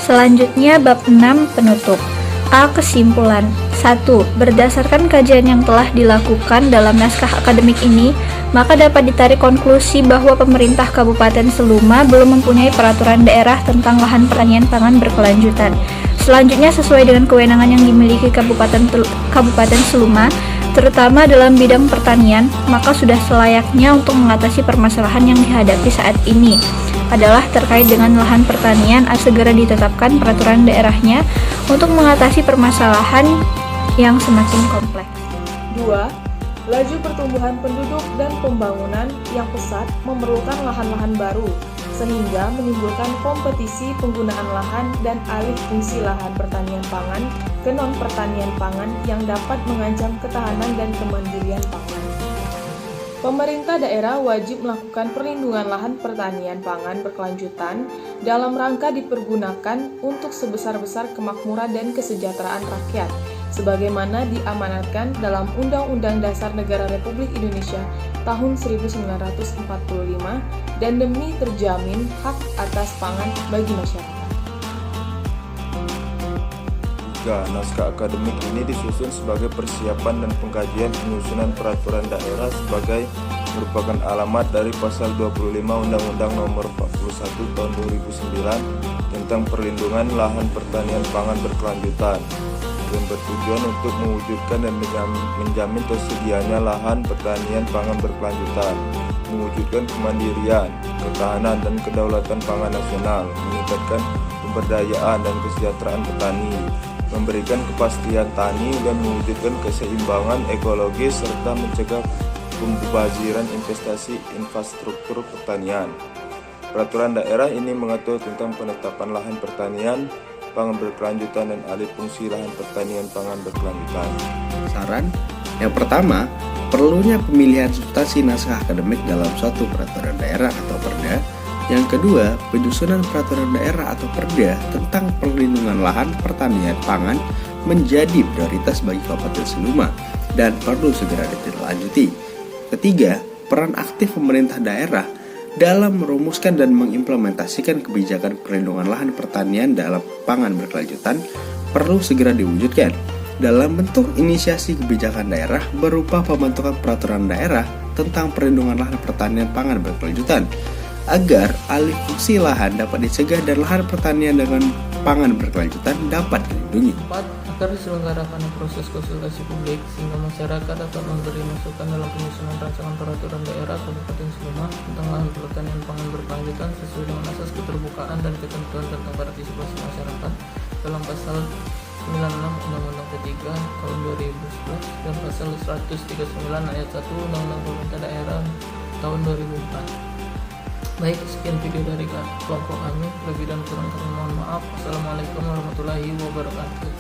Selanjutnya bab 6 penutup. A. Kesimpulan. 1. Berdasarkan kajian yang telah dilakukan dalam naskah akademik ini, maka dapat ditarik konklusi bahwa pemerintah Kabupaten Seluma belum mempunyai peraturan daerah tentang lahan pertanian pangan berkelanjutan. Selanjutnya, sesuai dengan kewenangan yang dimiliki Kabupaten Seluma, terutama dalam bidang pertanian, maka sudah selayaknya untuk mengatasi permasalahan yang dihadapi saat ini adalah terkait dengan lahan pertanian, segera ditetapkan peraturan daerahnya untuk mengatasi permasalahan yang semakin kompleks. 2. Laju pertumbuhan penduduk dan pembangunan yang pesat memerlukan lahan-lahan baru, sehingga menimbulkan kompetisi penggunaan lahan dan alih fungsi lahan pertanian pangan ke non-pertanian pangan yang dapat mengancam ketahanan dan kemandirian pangan. Pemerintah daerah wajib melakukan perlindungan lahan pertanian pangan berkelanjutan dalam rangka dipergunakan untuk sebesar-besar kemakmuran dan kesejahteraan rakyat, sebagaimana diamanatkan dalam Undang-Undang Dasar Negara Republik Indonesia tahun 1945 dan demi terjamin hak atas pangan bagi masyarakat. 3. Naskah akademik ini disusun sebagai persiapan dan pengkajian penyusunan peraturan daerah sebagai merupakan alamat dari pasal 25 Undang-Undang Nomor 41 Tahun 2009 tentang perlindungan lahan pertanian pangan berkelanjutan, yang bertujuan untuk mewujudkan dan menjamin tersedianya lahan pertanian pangan berkelanjutan, mewujudkan kemandirian, ketahanan dan kedaulatan pangan nasional, meningkatkan pemberdayaan dan kesejahteraan petani, memberikan kepastian tani dan mewujudkan keseimbangan ekologis serta mencegah pembaziran investasi infrastruktur pertanian. Peraturan daerah ini mengatur tentang penetapan lahan pertanian pangan berkelanjutan dan alih fungsi lahan pertanian pangan berkelanjutan. Saran yang pertama, perlunya pemilihan substansi naskah akademik dalam suatu peraturan daerah atau perda. Yang kedua, penyusunan peraturan daerah atau perda tentang perlindungan lahan pertanian pangan menjadi prioritas bagi Kabupaten Seluma dan perlu segera ditindaklanjuti. Ketiga, peran aktif pemerintah daerah dalam merumuskan dan mengimplementasikan kebijakan perlindungan lahan pertanian dalam pangan berkelanjutan perlu segera diwujudkan dalam bentuk inisiasi kebijakan daerah berupa pembentukan peraturan daerah tentang perlindungan lahan pertanian pangan berkelanjutan, agar alih fungsi lahan dapat dicegah dan lahan pertanian dengan pangan berkelanjutan dapat dilindungi. 4. Agar diselenggarakan proses konsultasi publik sehingga masyarakat dapat memberi masukan dalam penyusunan rancangan peraturan daerah Kabupaten Seluma tentang lahan pertanian pangan berkelanjutan sesuai dengan asas keterbukaan dan ketentuan tentang partisipasi masyarakat dalam pasal 96 Undang-Undang Ketiga tahun 2011 dan pasal 139 ayat 1 Undang-Undang Pemerintah Daerah tahun 2004. Baik, sekian video dari kelompok kami. Lebih dan kurang kami mohon maaf. Assalamualaikum warahmatullahi wabarakatuh.